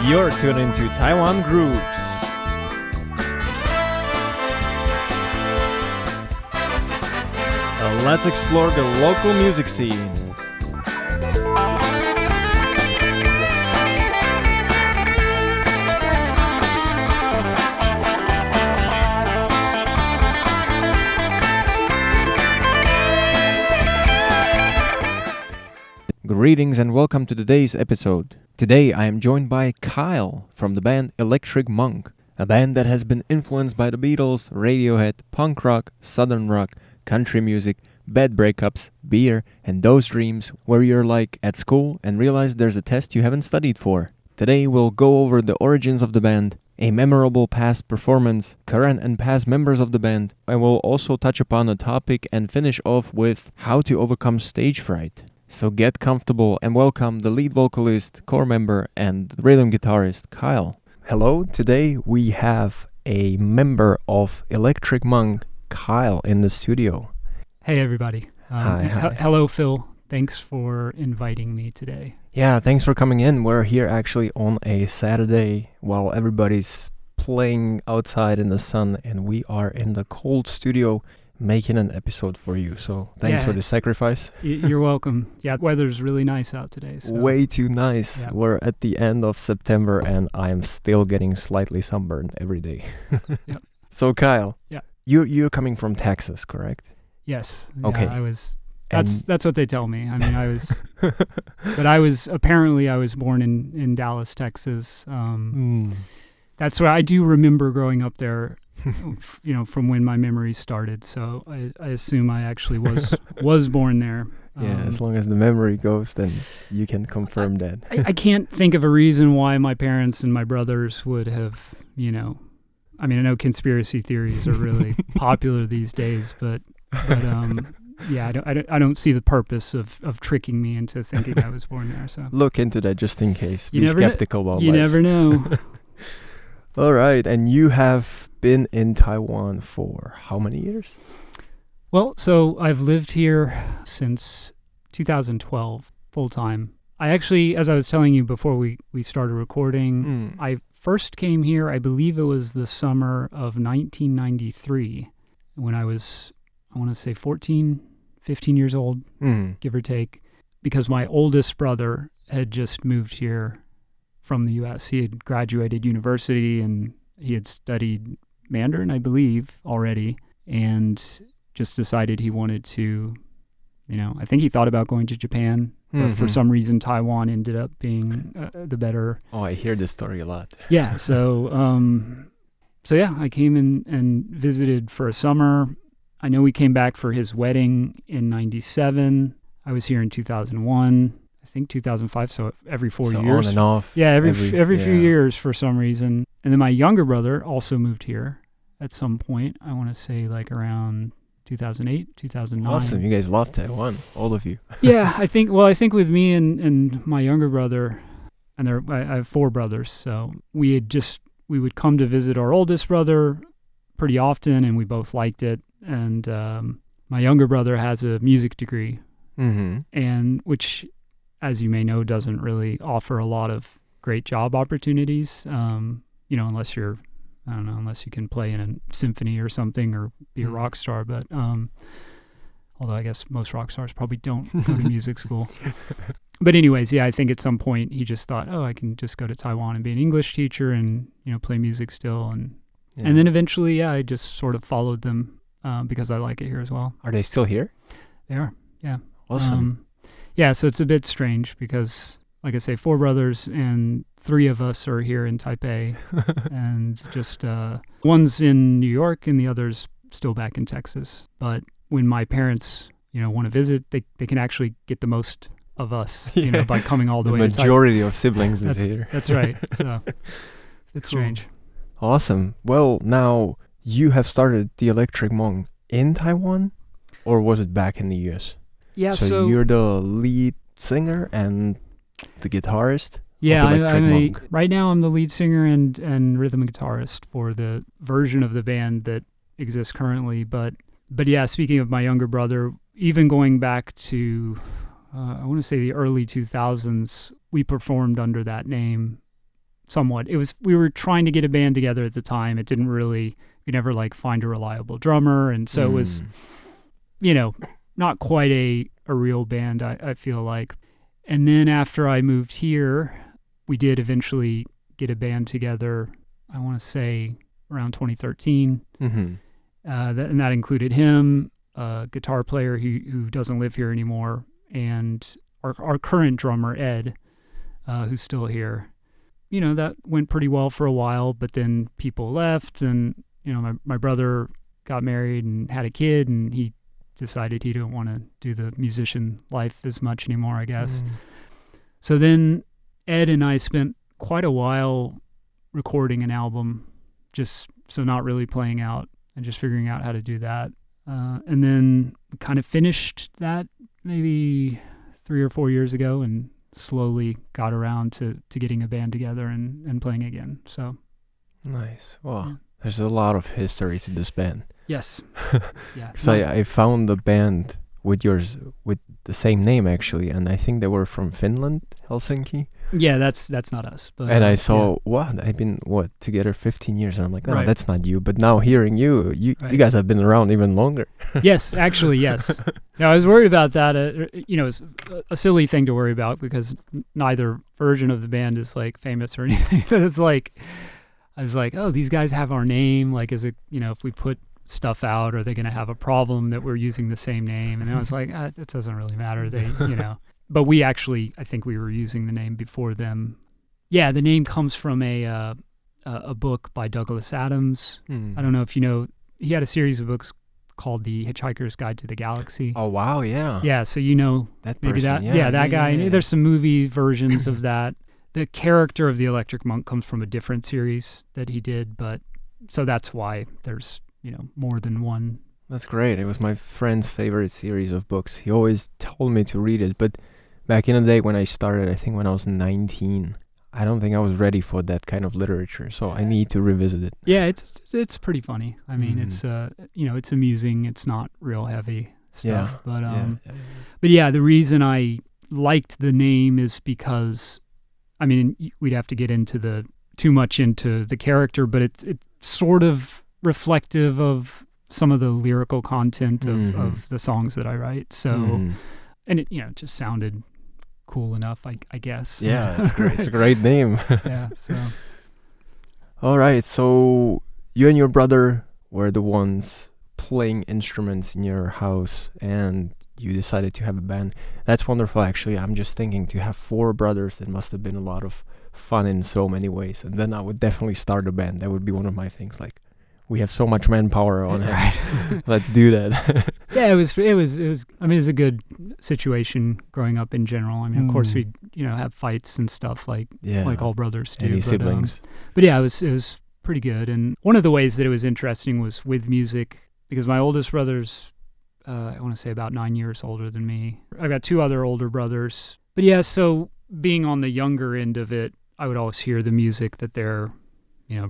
You're tuned into Taiwan Grooves. Let's explore the local music scene. Greetings and welcome to today's episode. Today I am joined by Kyle from the band Electric Monk, a band that has been influenced by the Beatles, Radiohead, punk rock, southern rock, country music, bad breakups, beer, and those dreams where you're like at school and realize there's a test you haven't studied for. Today we'll go over the origins of the band, a memorable past performance, current and past members of the band, and we'll also touch upon a topic and finish off with how to overcome stage fright. So get comfortable and welcome the lead vocalist, core member, and rhythm guitarist, Kyle. Hello, today we have a member of Electric Monk, Kyle, in the studio. Hey everybody. Hi. Hello Phil. Thanks for inviting me today. Yeah, thanks for coming in. We're here actually on a Saturday while everybody's playing outside in the sun, and we are in the cold studio making an episode for you. So thanks for the sacrifice. You're welcome. Yeah, weather's really nice out today. So. Way too nice. Yeah. We're at the end of September and I am still getting slightly sunburned every day. Yep. So Kyle, yeah, you're coming from Texas, correct? Yes. Okay. Yeah, I was. That's what they tell me. I mean, I was, but I was born in Dallas, Texas. That's where I do remember growing up there. From when my memories started. So I assume I actually was born there. Yeah, as long as the memory goes, then you can confirm that. I can't think of a reason why my parents and my brothers would have, I know conspiracy theories are really popular these days, but yeah, I don't see the purpose of tricking me into thinking I was born there. So look into that just in case. Be skeptical about life. You never know. All right, and you have been in Taiwan for how many years? Well, so I've lived here since 2012, full time. I actually, as I was telling you before we started recording, I first came here, I believe it was the summer of 1993, when I was, I want to say 14, 15 years old, give or take, because my oldest brother had just moved here from the U.S. He had graduated university and he had studied Mandarin, I believe, already, and just decided he wanted to, I think he thought about going to Japan, but for some reason Taiwan ended up being the better. Oh, I hear this story a lot. Yeah, so I came in and visited for a summer. I know we came back for his wedding in 97. I was here in 2001. I think 2005, so every 4 years. On and off. Yeah, every few years for some reason. And then my younger brother also moved here at some point. I want to say like around 2008, 2009. Awesome. You guys love Taiwan, all of you. Yeah, I think with me and my younger brother, and I have four brothers, so we would come to visit our oldest brother pretty often, and we both liked it. And my younger brother has a music degree, and which, as you may know, doesn't really offer a lot of great job opportunities, unless you're, unless you can play in a symphony or something or be a rock star. But although I guess most rock stars probably don't go to music school. But anyways, yeah, I think at some point he just thought, I can just go to Taiwan and be an English teacher and, play music still. And then eventually, I just sort of followed them because I like it here as well. Are they still here? They are, yeah. Awesome. Yeah, so it's a bit strange because, like I say, four brothers and three of us are here in Taipei, and just one's in New York and the other's still back in Texas. But when my parents, want to visit, they can actually get the most of us, by coming all the way to Taipei. The majority of siblings is here. That's right. So it's strange. Awesome. Well, now you have started the Electric Monk in Taiwan, or was it back in the US? Yeah, so you're the lead singer and the guitarist? Yeah, right now I'm the lead singer and rhythm guitarist for the version of the band that exists currently. But yeah, speaking of my younger brother, even going back to, I want to say the early 2000s, we performed under that name somewhat. We were trying to get a band together at the time. It didn't really, you never like find a reliable drummer. And so it was, not quite a real band, I feel like. And then after I moved here, we did eventually get a band together, I want to say around 2013. Mm-hmm. And that included him, a guitar player who doesn't live here anymore, and our current drummer, Ed, who's still here. That went pretty well for a while, but then people left, and, my brother got married and had a kid, and he decided he didn't want to do the musician life as much anymore, I guess. So then Ed and I spent quite a while recording an album, just so not really playing out and just figuring out how to do that. And then kind of finished that maybe 3 or 4 years ago and slowly got around to getting a band together and playing again. So nice. Well, there's a lot of history to this band. Yes. Yeah. Because I found the band with the same name actually, and I think they were from Finland, Helsinki. Yeah, that's not us. But, and I saw I've been together 15 years, and I'm like, no, that's not you. But now hearing you guys have been around even longer. Yes, actually, yes. Now I was worried about that. It's a silly thing to worry about because neither version of the band is like famous or anything. But it's like I was like, oh, these guys have our name. Like, is it if we put stuff out, are they going to have a problem that we're using the same name? And I was like, it doesn't really matter. They, But we actually, I think we were using the name before them. Yeah, the name comes from a book by Douglas Adams. I don't know if you know, he had a series of books called The Hitchhiker's Guide to the Galaxy. Oh, wow, yeah. Yeah, so that maybe person, that guy. Yeah. There's some movie versions of that. The character of the Electric Monk comes from a different series that he did, but so that's why there's more than one. That's great. It was my friend's favorite series of books. He always told me to read it, but back in the day when I started, I think when I was 19, I don't think I was ready for that kind of literature, so I need to revisit it. Yeah, it's pretty funny. I mean, it's it's amusing. It's not real heavy stuff, but the reason I liked the name is because, I mean, we'd have to get into too much into the character, but it's sort of reflective of some of the lyrical content of the songs that I write. So, and it just sounded cool enough, I guess. Yeah, it's great. It's a great name. Yeah. So. All right. So you and your brother were the ones playing instruments in your house, and you decided to have a band. That's wonderful, actually. I'm just thinking, to have 4 brothers, it must have been a lot of fun in so many ways. And then I would definitely start a band. That would be one of my things. Like, we have so much manpower on hand. Let's do that. Yeah, it was. I mean, it was a good situation growing up in general. I mean, of course, we have fights and stuff like all brothers do. Any siblings? But yeah, it was pretty good. And one of the ways that it was interesting was with music, because my oldest brother's, I want to say about 9 years older than me. I've got 2 other older brothers. But yeah, so being on the younger end of it, I would always hear the music that they're,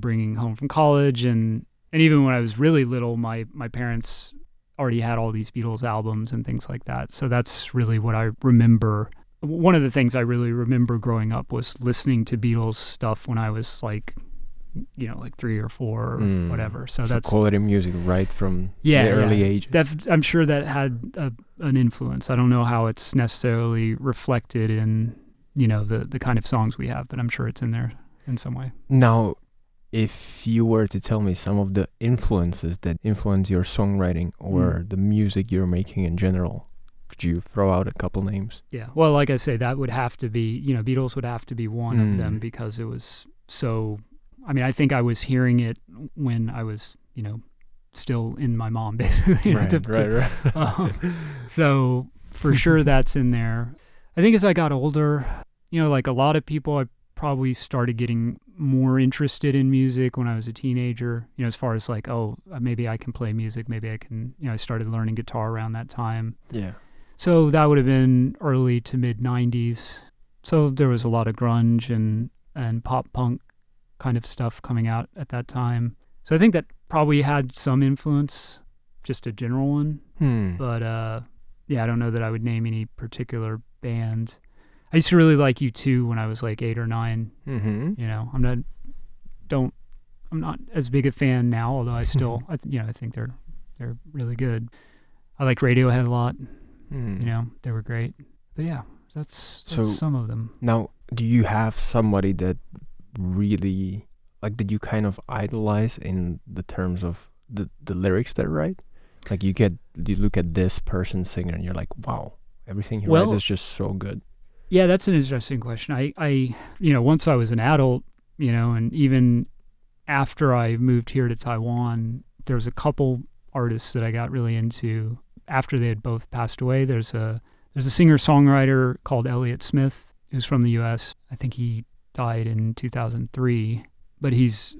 bringing home from college, and even when I was really little, my parents already had all these Beatles albums and things like that. So that's really what I remember. One of the things I really remember growing up was listening to Beatles stuff when I was like 3 or 4 or whatever. So that's quality music right from the early ages. I'm sure that had an influence. I don't know how it's necessarily reflected in, the kind of songs we have, but I'm sure it's in there in some way. Now, if you were to tell me some of the influences that influence your songwriting or the music you're making in general, could you throw out a couple names? Yeah. Well, like I say, that would have to be, Beatles would have to be one of them, because it was so, I mean, I think I was hearing it when I was, still in my mom, basically. Right. So for sure that's in there. I think as I got older, like a lot of people, I probably started getting more interested in music when I was a teenager, as far as like, maybe I can play music, maybe I can, I started learning guitar around that time. Yeah. So that would have been early to mid 90s. So there was a lot of grunge and pop punk kind of stuff coming out at that time. So I think that probably had some influence, just a general one. But I don't know that I would name any particular band. I used to really like U2 when I was like 8 or 9. Mm-hmm. You know, I'm not as big a fan now, although I still, I think they're really good. I like Radiohead a lot. Mm. You know, they were great. But yeah, that's So- some of them. Now, do you have somebody that really, like, that you kind of idolize in the terms of the lyrics they write? Like, you look at this person singer and you're like, wow, everything he writes is just so good. Yeah, that's an interesting question. I once I was an adult, and even after I moved here to Taiwan, there was a couple artists that I got really into after they had both passed away. There's a singer-songwriter called Elliott Smith who's from the U.S. I think he died in 2003, but he's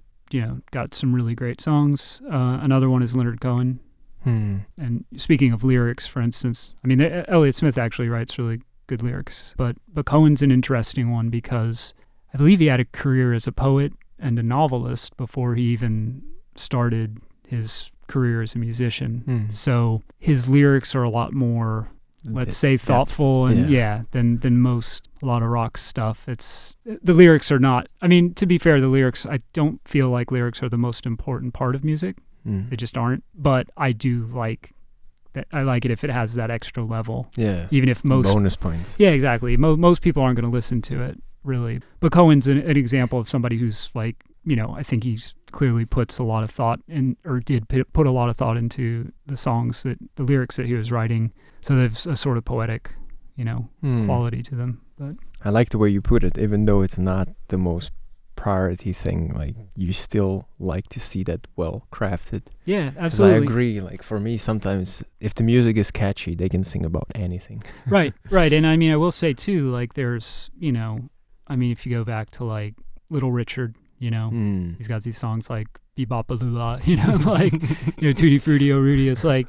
got some really great songs. Another one is Leonard Cohen. And speaking of lyrics, for instance, I mean, Elliott Smith actually writes really good lyrics, but Cohen's an interesting one because I believe he had a career as a poet and a novelist before he even started his career as a musician. So his lyrics are a lot more, let's say, thoughtful and than a lot of rock stuff. The lyrics are not, I mean, to be fair, the lyrics, I don't feel like lyrics are the most important part of music. They just aren't. But I do like that. I like it if it has that extra level. Yeah. Even if most bonus points. Yeah, exactly. Most people aren't going to listen to it really. But Cohen's an example of somebody who's like, I think he's clearly puts a lot of thought in, or did put a lot of thought into the songs, the lyrics that he was writing. So there's a sort of poetic, quality to them. But I like the way you put it, even though it's not the most priority thing, like you still like to see that well crafted. Yeah, absolutely. I agree. Like for me, sometimes if the music is catchy, they can sing about anything. Right. And I mean, I will say too, like there's, if you go back to like Little Richard, he's got these songs like Bebop Balula, like, Tutti Frutti O Rudy. It's like,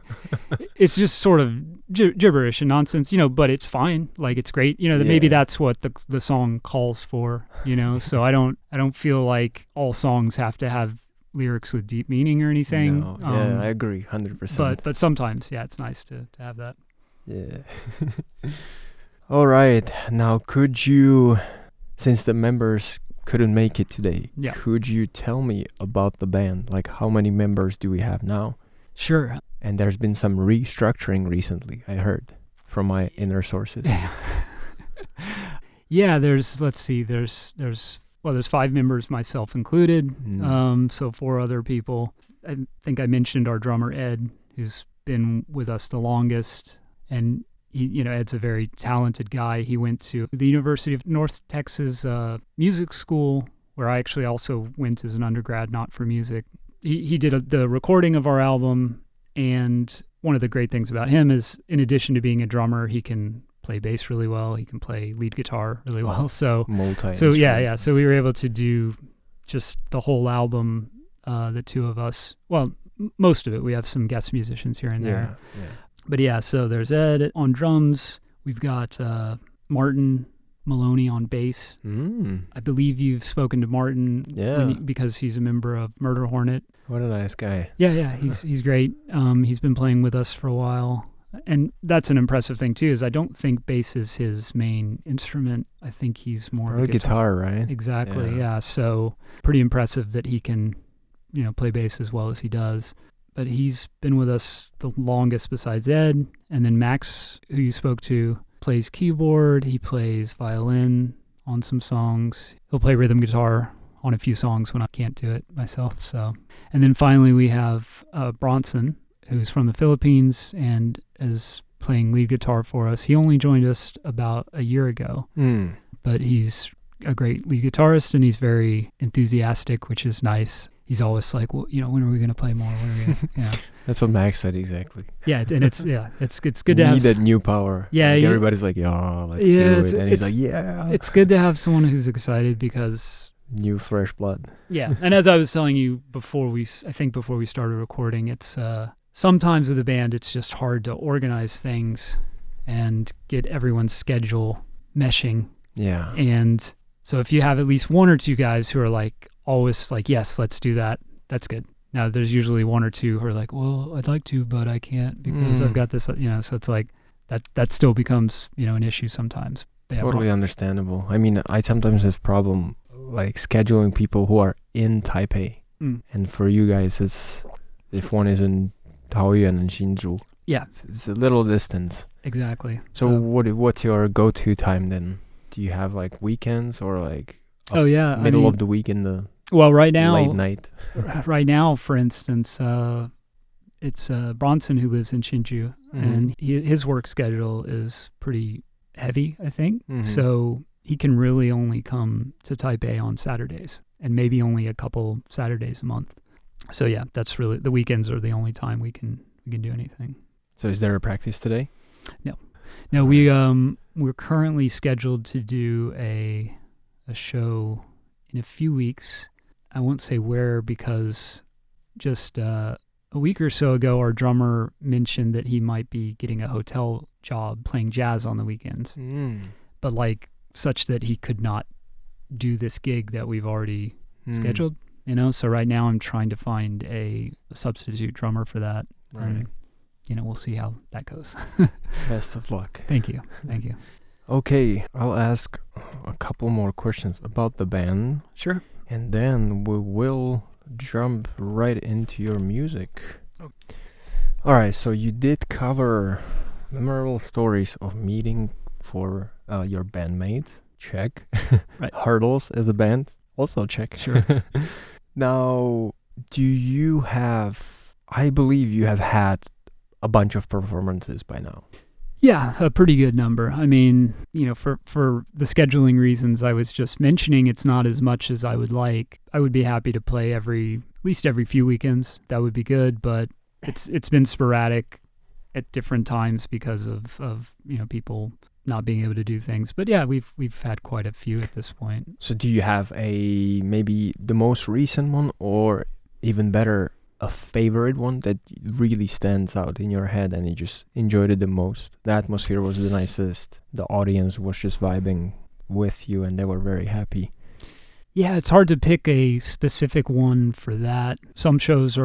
it's just sort of gibberish and nonsense, but it's fine. Like, it's great. Maybe that's what the song calls for, so I don't feel like all songs have to have lyrics with deep meaning or anything. No. I agree 100%. But sometimes, it's nice to have that. Yeah. All right. Now, could you, since the members couldn't make it today, could you tell me about the band? Like, how many members do we have now? Sure. And there's been some restructuring recently, I heard, from my inner sources. Yeah, there's 5 members, myself included. So 4 other people. I think I mentioned our drummer Ed, who's been with us the longest, and he, Ed's a very talented guy. He went to the University of North Texas music school, where I actually also went as an undergrad, not for music. He did the recording of our album, and one of the great things about him is, in addition to being a drummer, he can play bass really well. He can play lead guitar really well. So So we were able to do just the whole album, the two of us. Well, most of it. We have some guest musicians here and there. Yeah. But so there's Ed on drums. We've got Martin Maloney on bass. I believe you've spoken to Martin because he's a member of Murder Hornet. What a nice guy. Yeah, he's great. He's been playing with us for a while. And that's an impressive thing, too, is I don't think bass is his main instrument. I think he's more of a guitar, right? Exactly, yeah. So pretty impressive that he can, play bass as well as he does. But he's been with us the longest besides Ed. And then Max, who you spoke to, plays keyboard. He plays violin on some songs. He'll play rhythm guitar on a few songs when I can't do it myself. So, and then finally we have Bronson, who's from the Philippines and is playing lead guitar for us. He only joined us about a year ago, but he's a great lead guitarist and he's very enthusiastic, which is nice. He's always like, well, when are we going to play more? When are we gonna, That's what Max said exactly. Yeah, and it's good to have that new power. Yeah, like everybody's like, let's do it, and he's like, yeah. It's good to have someone who's excited because new fresh blood. Yeah, and as I was telling you before we started recording, it's sometimes with a band it's just hard to organize things and get everyone's schedule meshing. Yeah, and so if you have at least one or two guys who are like always like, yes, let's do that, that's good. Now there's usually one or two who are like, well, I'd like to, but I can't because I've got this, so it's like that still becomes, an issue sometimes. Totally understandable. I mean, I sometimes have problem like scheduling people who are in Taipei. And for you guys, it's if one is in Taoyuan and Hsinchu. Yeah. It's a little distance. Exactly. So what's your go-to time then? Do you have like weekends or like middle of the week in the right now, late night? Right now, for instance, it's Bronson who lives in Hsinchu, and his work schedule is pretty heavy, I think. So he can really only come to Taipei on Saturdays, and maybe only a couple Saturdays a month. So yeah, that's really the weekends are the only time we can do anything. So is there a practice today? No, we're currently scheduled to do a show in a few weeks. I won't say where because just a week or so ago, our drummer mentioned that he might be getting a hotel job playing jazz on the weekends, but like such that he could not do this gig that we've already scheduled. So right now I'm trying to find a substitute drummer for that. Right. And, we'll see how that goes. Best of luck. Thank you. Okay, I'll ask a couple more questions about the band. Sure. And then we will jump right into your music. All right, so you did cover memorable stories of meeting for your bandmates. Check. Right. Hurdles as a band. Also check. Sure. Now, I believe you have had a bunch of performances by now. Yeah, a pretty good number. I mean, for the scheduling reasons I was just mentioning, it's not as much as I would like. I would be happy to play at least every few weekends. That would be good, but it's been sporadic at different times because of people not being able to do things. But yeah, we've had quite a few at this point. So do you have maybe the most recent one, or even better, a favorite one that really stands out in your head and you just enjoyed it the most? The atmosphere was the nicest. The audience was just vibing with you and they were very happy. Yeah, it's hard to pick a specific one for that. Some shows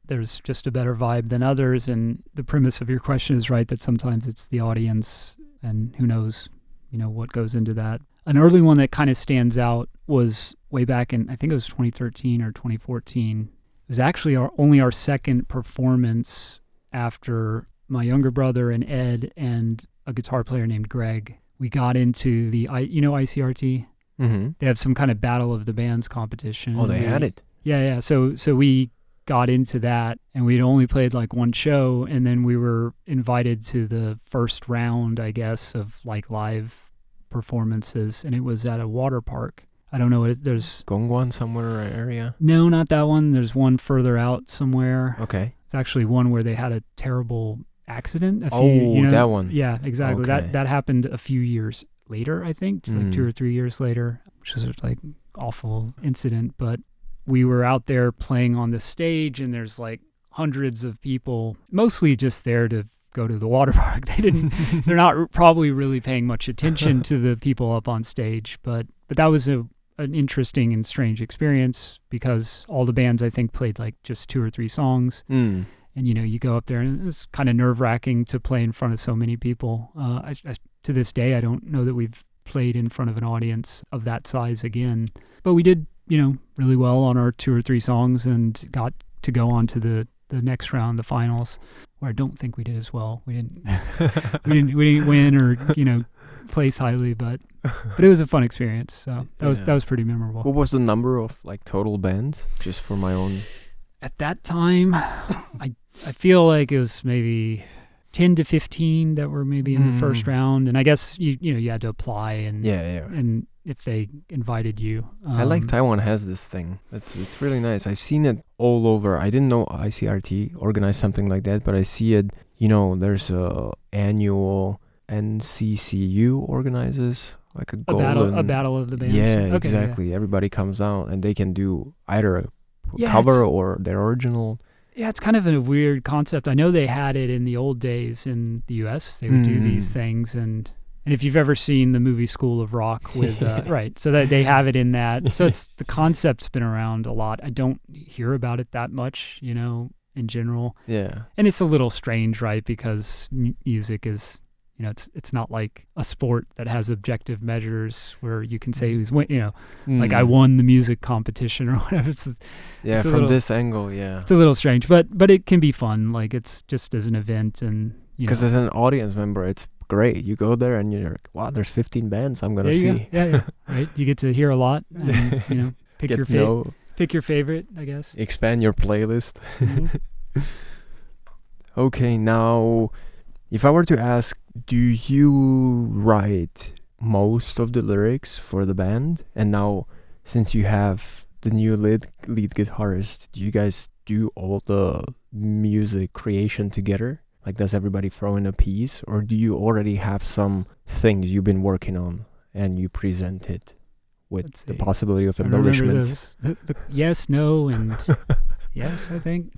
there's just a better vibe than others, and the premise of your question is right that sometimes it's the audience, and who knows, what goes into that. An early one that kind of stands out was way back in, I think it was 2013 or 2014. It was actually only our second performance after my younger brother and Ed and a guitar player named Greg. We got into the, ICRT? Mm-hmm. They have some kind of Battle of the Bands competition. Oh, they had it? Yeah. So we got into that, and we'd only played like one show, and then we were invited to the first round, I guess, of like live performances, and it was at a water park. I don't know. There's Gongguan somewhere area? No, not that one. There's one further out somewhere. Okay. It's actually one where they had a terrible accident. That one. Yeah, exactly. Okay. That happened a few years later, I think. It's like 2 or 3 years later, which was like awful incident. But we were out there playing on the stage, and there's like hundreds of people, mostly just there to go to the water park. They're not probably really paying much attention to the people up on stage, but that was an interesting and strange experience because all the bands I think played like just 2 or 3 songs. And you go up there and it's kind of nerve-wracking to play in front of so many people. To this day, I don't know that we've played in front of an audience of that size again, but we did really well on our 2 or 3 songs and got to go on to the next round, the finals, where I don't think we did as well. We didn't win or place highly, but it was a fun experience. So that was pretty memorable. What was the number of like total bands, just for my own? At that time, I feel like it was maybe 10 to 15 that were maybe in the first round, and I guess you had to apply and and if they invited you. I like Taiwan has this thing. It's really nice. I've seen it all over. I didn't know ICRT organized something like that, but I see it. There's a annual NCCU organizes like a battle of the bands. Yeah, okay, exactly. Yeah. Everybody comes out and they can do either a cover or their original. Yeah, it's kind of a weird concept. I know they had it in the old days in the U.S. They would do these things, and if you've ever seen the movie School of Rock with right, so that they have it in that. So it's the concept's been around a lot. I don't hear about it that much, in general. Yeah, and it's a little strange, right? Because music is, it's not like a sport that has objective measures where you can say who's like I won the music competition or whatever. It's from this angle, it's a little strange, but it can be fun. Like it's just as an event, and because as an audience member, it's great. You go there and you're like, wow, there's 15 bands I'm gonna see. Yeah, right. You get to hear a lot, and pick your favorite, I guess. Expand your playlist. Mm-hmm. Okay, now, if I were to ask, do you write most of the lyrics for the band? And now, since you have the new lead guitarist, do you guys do all the music creation together? Like, does everybody throw in a piece? Or do you already have some things you've been working on and you present it with the possibility of embellishments? The yes, no, and yes, I think.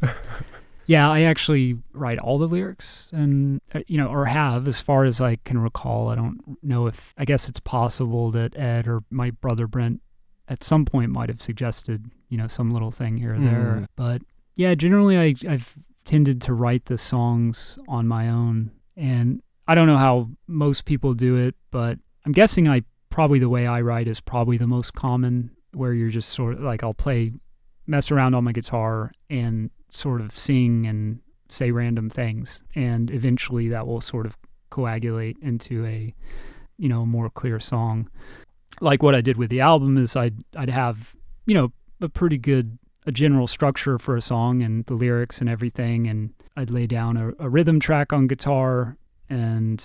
Yeah, I actually write all the lyrics and, or have, as far as I can recall. I don't know I guess it's possible that Ed or my brother Brent at some point might have suggested, some little thing here or there. But yeah, generally I've tended to write the songs on my own. And I don't know how most people do it, but I'm guessing probably the way I write is probably the most common, where you're just sort of like, I'll mess around on my guitar and sort of sing and say random things, and eventually that will sort of coagulate into a more clear song. Like what I did with the album is I'd have a pretty good general structure for a song and the lyrics and everything, and I'd lay down a rhythm track on guitar, and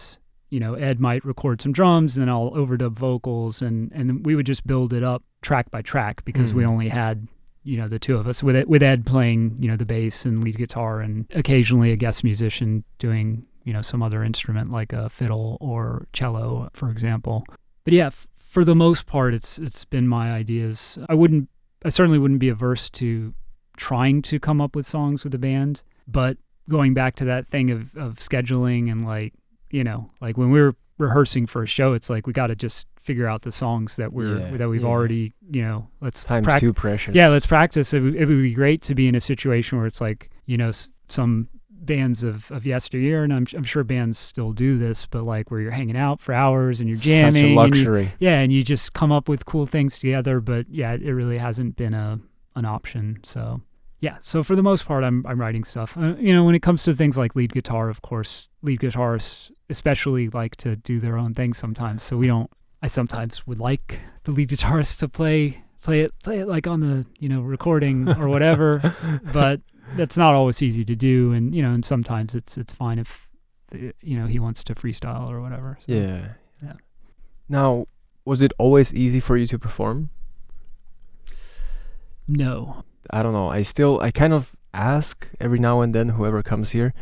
Ed might record some drums, and then I'll overdub vocals, and we would just build it up track by track, because we only had the two of us, with Ed playing, the bass and lead guitar, and occasionally a guest musician doing, some other instrument like a fiddle or cello, for example. But yeah, for the most part, it's been my ideas. I certainly wouldn't be averse to trying to come up with songs with the band, but going back to that thing of scheduling and like when we were rehearsing for a show, it's like we got to just figure out the songs that we've already, let's time's too precious. Yeah, let's practice. It would be great to be in a situation where it's like, some bands of yesteryear, and I'm sure bands still do this, but like where you're hanging out for hours and you're jamming. Such a luxury. And you just come up with cool things together. But yeah, it really hasn't been an option. So yeah, so for the most part, I'm writing stuff. When it comes to things like lead guitar, of course, lead guitarists especially like to do their own thing sometimes. So I sometimes would like the lead guitarist to play it like on the, recording or whatever, but that's not always easy to do. And, and sometimes it's fine if, he wants to freestyle or whatever. So, yeah. Now, was it always easy for you to perform? No. I don't know. I kind of ask every now and then whoever comes here,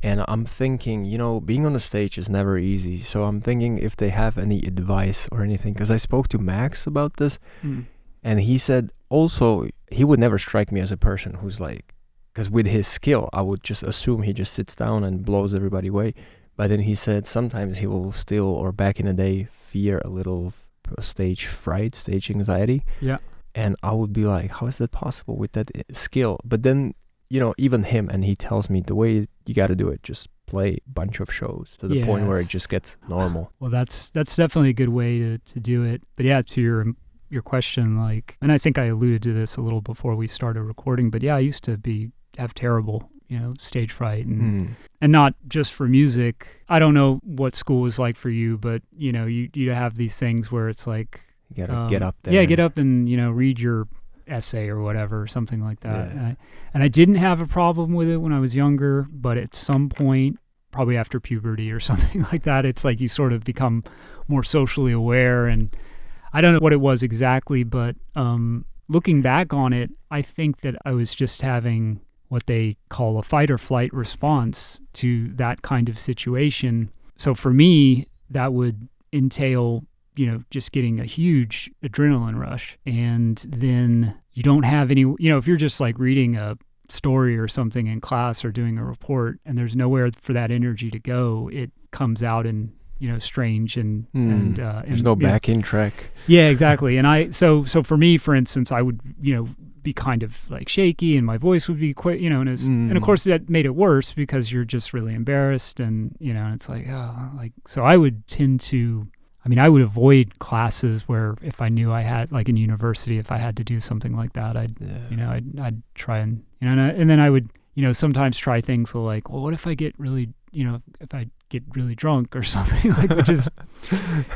and I'm thinking, being on the stage is never easy. So I'm thinking if they have any advice or anything, because I spoke to Max about this, and he said also he would never strike me as a person who's like, because with his skill, I would just assume he just sits down and blows everybody away. But then he said sometimes he will still, or back in the day, fear a little stage fright, stage anxiety. Yeah. And I would be like, how is that possible with that skill? But then, even him, and he tells me the way you got to do it, just play a bunch of shows to the point where it just gets normal. Well, that's definitely a good way to do it. But yeah, to your question, like, and I think I alluded to this a little before we started recording, but yeah, I used to have terrible, stage fright, and not just for music. I don't know what school was like for you, but you have these things where it's like, you gotta get up there. Yeah, get up and read your essay or whatever, or something like that. Yeah. And I didn't have a problem with it when I was younger, but at some point, probably after puberty or something like that, it's like you sort of become more socially aware. And I don't know what it was exactly, but looking back on it, I think that I was just having what they call a fight or flight response to that kind of situation. So for me, that would entail just getting a huge adrenaline rush. And then you don't have any, if you're just like reading a story or something in class or doing a report and there's nowhere for that energy to go, it comes out in, strange and there's no backing track. Yeah, exactly. And so for me, for instance, I would, be kind of like shaky and my voice would be quite, and of course that made it worse because you're just really embarrassed and, and it's like, so I would tend to, I would avoid classes where if I knew I had, like in university, if I had to do something like that, I'd try and, and then I would, sometimes try things like, well, what if I get really, if I get really drunk or something, like, which is,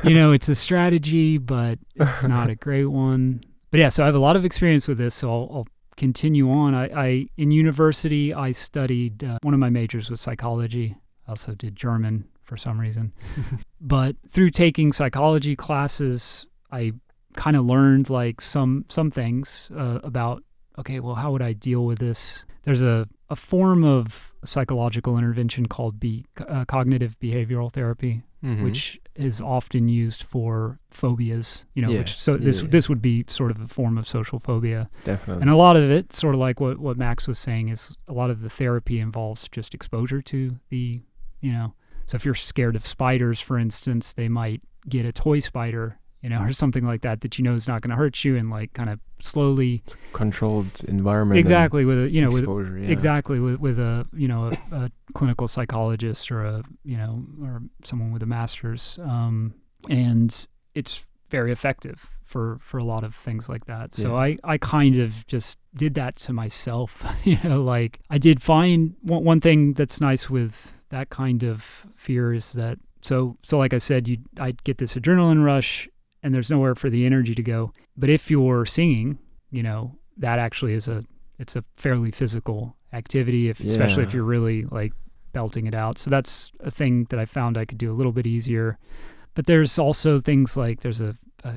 it's a strategy, but it's not a great one. But yeah, so I have a lot of experience with this, so I'll continue on. I in university, I studied, one of my majors was psychology. I also did German for some reason. But through taking psychology classes, I kind of learned like some things about, okay, well, how would I deal with this? There's a form of psychological intervention called cognitive behavioral therapy, which is often used for phobias, this would be sort of a form of social phobia. Definitely. And a lot of it, sort of like what Max was saying, is a lot of the therapy involves just exposure to the, so if you're scared of spiders, for instance, they might get a toy spider, or something like that is not going to hurt you, and like kind of slowly controlled environment. Exactly, with a exposure, with a clinical psychologist or or someone with a master's, and it's very effective for a lot of things like that. So I kind of just did that to myself. Like I did find one thing that's nice with that kind of fear is that so like I said, I'd get this adrenaline rush and there's nowhere for the energy to go. But if you're singing, that actually it's a fairly physical activity, especially if you're really like belting it out. So that's a thing that I found I could do a little bit easier. But there's also things like there's a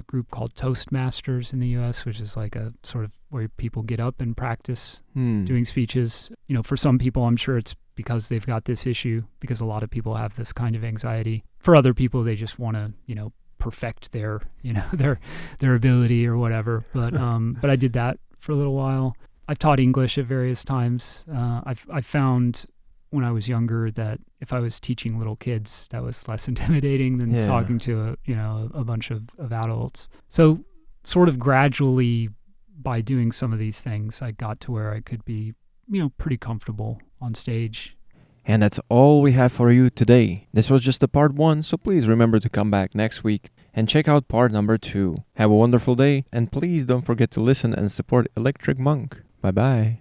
group called Toastmasters in the U.S., which is like a sort of where people get up and practice doing speeches. For some people, I'm sure it's because they've got this issue, because a lot of people have this kind of anxiety. For other people, they just want to, perfect their, their ability or whatever. But I did that for a little while. I've taught English at various times. I found when I was younger that if I was teaching little kids, that was less intimidating than talking to a bunch of adults. So sort of gradually, by doing some of these things, I got to where I could be, pretty comfortable on stage. And that's all we have for you today. This was just the part 1, so please remember to come back next week and check out part number 2. Have a wonderful day, and please don't forget to listen and support Electric Monk. Bye-bye.